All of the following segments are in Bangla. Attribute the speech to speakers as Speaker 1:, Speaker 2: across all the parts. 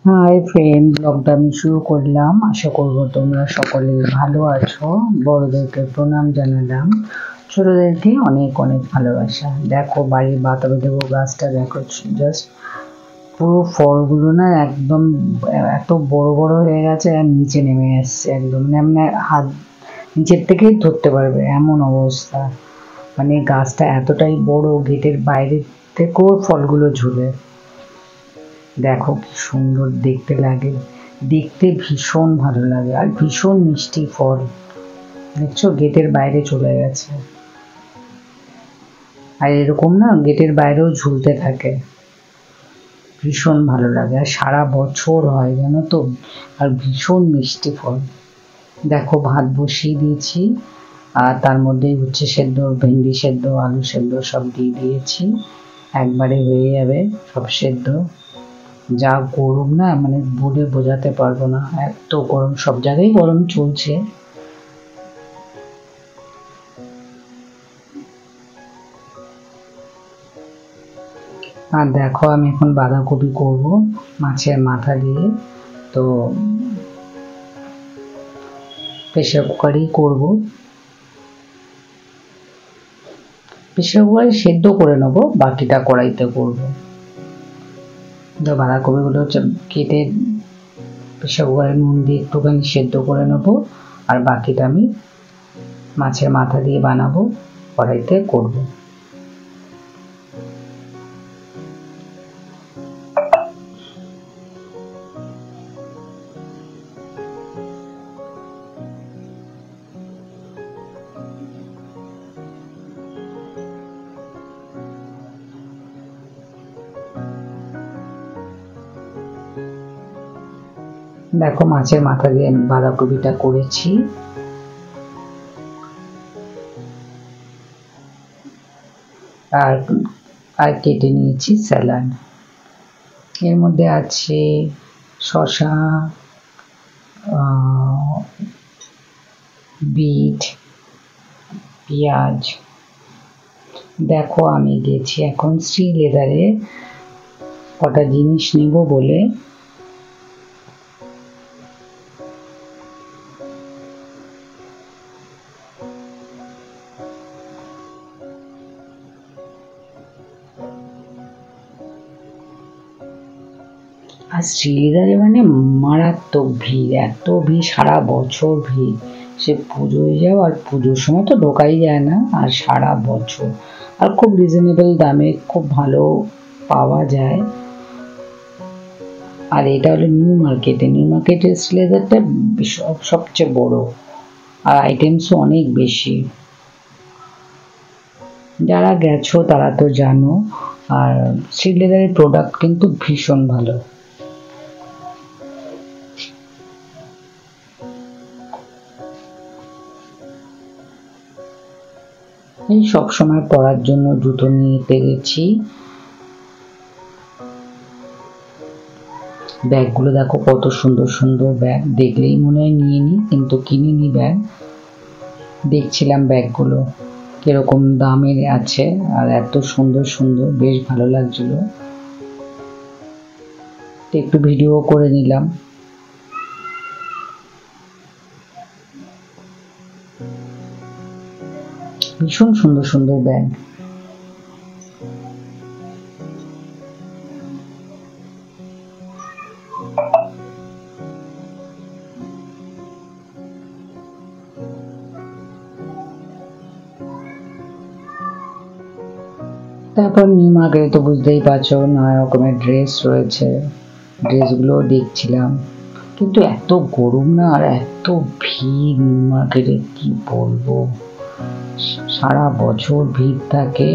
Speaker 1: হাই ফ্রেন্ড, ব্লগটা আমি শুরু করলাম। আশা করবো তোমরা সকলে ভালো আছো। বড়দেরকে প্রণাম জানালাম, ছোটদেরকে অনেক অনেক ভালোবাসা। দেখো বাড়ির বাতাবি লেবু গাছটা দেখো, জাস্ট পুরো ফলগুলো না একদম এত বড় বড় হয়ে গেছে আর নিচে নেমে এসছে একদম, মানে হাত নিচের থেকেই ধরতে পারবে এমন অবস্থা। মানে গাছটা এতটাই বড়, গেটের বাইরে থেকেও ফলগুলো ঝুলে। দেখো কি সুন্দর দেখতে লাগে, দেখতে ভীষণ ভালো লাগে আর ভীষণ মিষ্টি ফল। দেখছো গেটের বাইরে চলে গেছে, আর এরকম না গেটের বাইরেও ঝুলতে থাকে, ভীষণ ভালো লাগে আর সারা বছর হয় জানো তো, আর ভীষণ মিষ্টি ফল। দেখো ভাত বসিয়ে দিয়েছি, আর তার মধ্যে উচ্ছে সেদ্ধ, ভেন্ডি সেদ্ধ, আলু সেদ্ধ সব দিয়ে দিয়েছি, একবারে হয়ে যাবে সব সেদ্ধ। যা গরম না, মানে বলে বোঝাতে পারবো না, এত গরম, সব জায়গায় গরম চলছে। আর দেখো আমি এখন বাঁধাকপি করব মাছের মাথা দিয়ে, তো প্রেশার কুকারেই করব। প্রেশার কুকারে সেদ্ধ করে নেবো, বাকিটা কড়াইতে করব। তো বাঁধাকপিগুলো কেটে প্রেশার কুকারে নুন দিয়ে একটুখানি সেদ্ধ করে নেবো, আর বাকিটা আমি মাছের মাথা দিয়ে বানাবো, কড়াইতে করব। দেখো মাছের মাথা দিয়ে আমি বাঁধাকপিটা করেছি, আর আর কেটে নিয়েছি স্যালাড। এর মধ্যে আছে শসা, বিট, পেঁয়াজ। দেখো আমি গেছি এখন শ্রী লেদারে কটা জিনিস নিব বলে। আর শ্রীলেদারে মানে মারাত্মক ভিড়, এত ভিড়, সারা বছর ভিড়। সে পুজোয় যাও, আর পুজোর সময় তো ঢোকাই যায় না, আর সারা বছর। আর খুব রিজনেবল দামে খুব ভালো পাওয়া যায়। আর এটা হলো নিউ মার্কেটে, নিউ মার্কেটের শ্রীলেদারটা সবচেয়ে বড়, আর আইটেমসও অনেক বেশি। যারা গেছো তারা তো জানো। আর শ্রীলেদারের প্রোডাক্ট কিন্তু ভীষণ ভালো। এই সব সময় পরার জন্য জুতো নিতে গেছি। ব্যাগগুলো দেখো কত সুন্দর সুন্দর ব্যাগ, দেখলেই মনে হয় নিয়ে নিই, কিন্তু কিনিনি ব্যাগ। দেখছিলাম ব্যাগগুলো কিরকম দামের আছে, আর এত সুন্দর সুন্দর, বেশ ভালো লাগছিল, একটু ভিডিও করে নিলাম। ভীষণ সুন্দর সুন্দর ব্যাগ। তারপর নিউ মার্কেটে তো বুঝতেই পারছো নানা রকমের ড্রেস রয়েছে, ড্রেসগুলো দেখছিলাম। কিন্তু এত গরম না, আর এত ভিড় নিউ মার্কেটে, কি বলবো, সারা বছর ভিড় থাকে।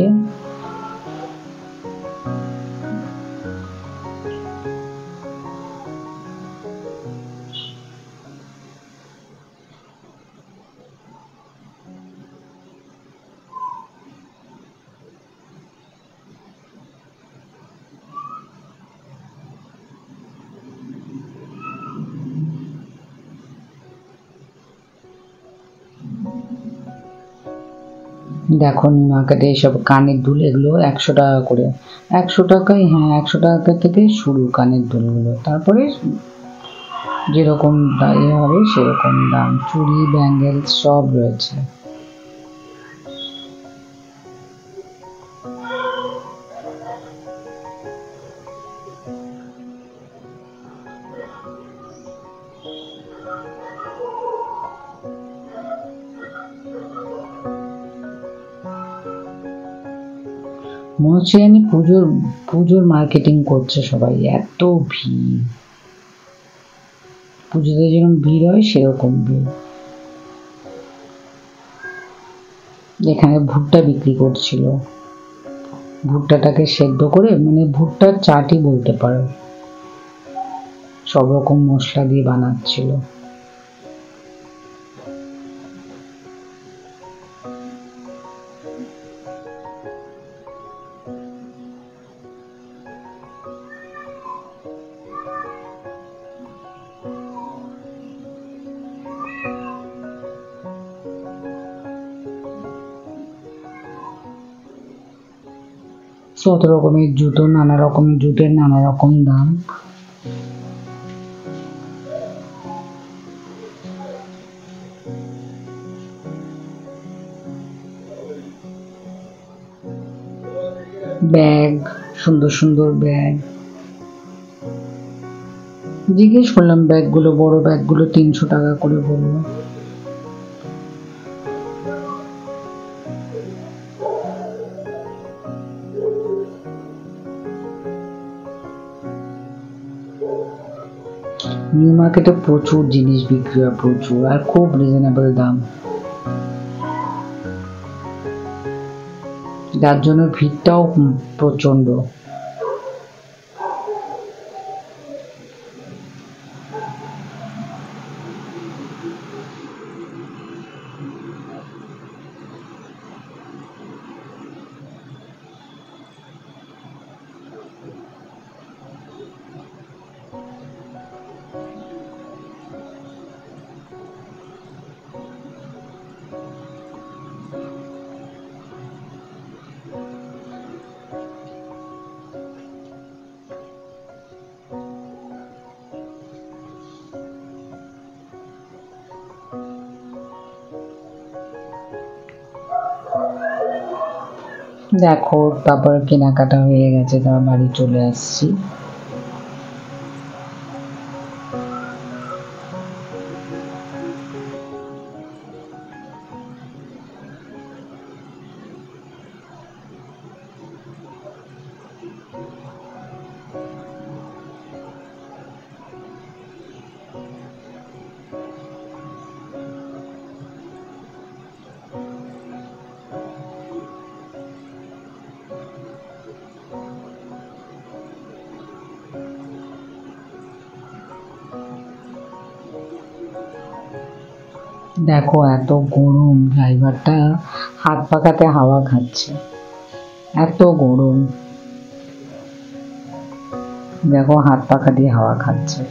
Speaker 1: দেখো নিউ মার্কেটে এইসব কানের দুল, এগুলো 100 টাকা করে। 100 টাকায়, হ্যাঁ 100 টাকা থেকে শুরু কানের দুলগুলো, তারপরে যেরকম ইয়ে হবে সেরকম দাম। চুড়ি, ব্যাঙ্গেলস সব রয়েছে। মনে হচ্ছে জানি পুজোর পুজোর মার্কেটিং করছে সবাই, এত ভিড়। পুজোতে যেরকম ভিড় হয় সেরকম ভিড়। এখানে ভুট্টা বিক্রি করছিল, ভুট্টাটাকে সেদ্ধ করে, মানে ভুট্টার চাটই বলতে পারো, সব রকম মশলা দিয়ে বানাচ্ছিল। কত রকমের জুতো, নানা রকমের জুতোর নানা রকম দাম। ব্যাগ, সুন্দর সুন্দর ব্যাগ। জিজ্ঞেস করলাম ব্যাগগুলো, বড় ব্যাগগুলো 300 টাকা করে বললো। নিউ মার্কেটে প্রচুর জিনিস বিক্রি হয়, প্রচুর, আর খুব রিজনেবল দাম, যার জন্য ভিড়টাও প্রচন্ড। দেখো তারপরে কেনাকাটা হয়ে গেছে, তারপর বাড়ি চলে আসছি। দেখো এত গরম, ড্রাইভারটা হাত পাকাতে হাওয়া খাচ্ছে, এত গরম। দেখো হাত পাখা দিয়ে হাওয়া খাচ্ছে।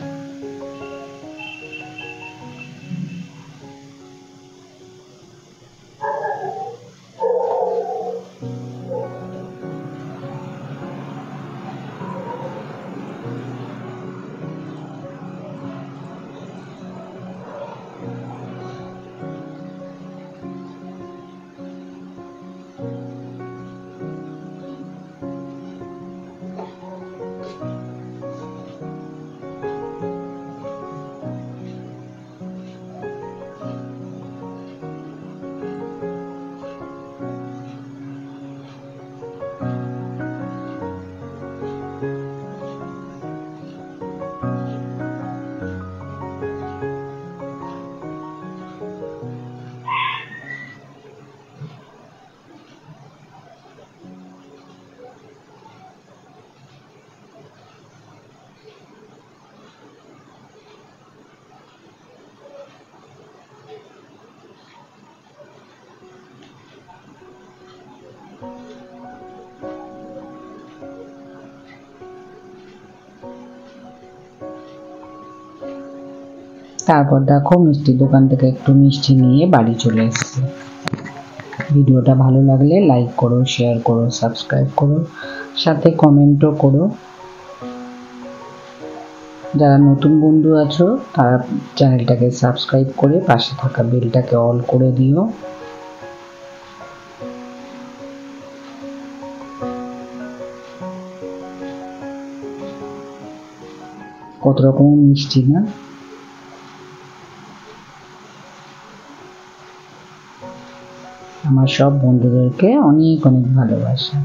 Speaker 1: তারপর দেখো মিষ্টির দোকান থেকে একটু মিষ্টি নিয়ে বাড়ি চলে এসেছি। ভিডিওটা ভালো লাগলে লাইক করো, শেয়ার করো, সাবস্ক্রাইব করো, সাথে কমেন্টও করো। যারা নতুন বন্ধু আছো তারা চ্যানেলটাকে সাবস্ক্রাইব করে পাশে থাকা বেলটাকে অল করে দিও। কত রকমের মিষ্টি না? আমার সব বন্ধুদেরকে অনেক অনেক ভালোবাসা।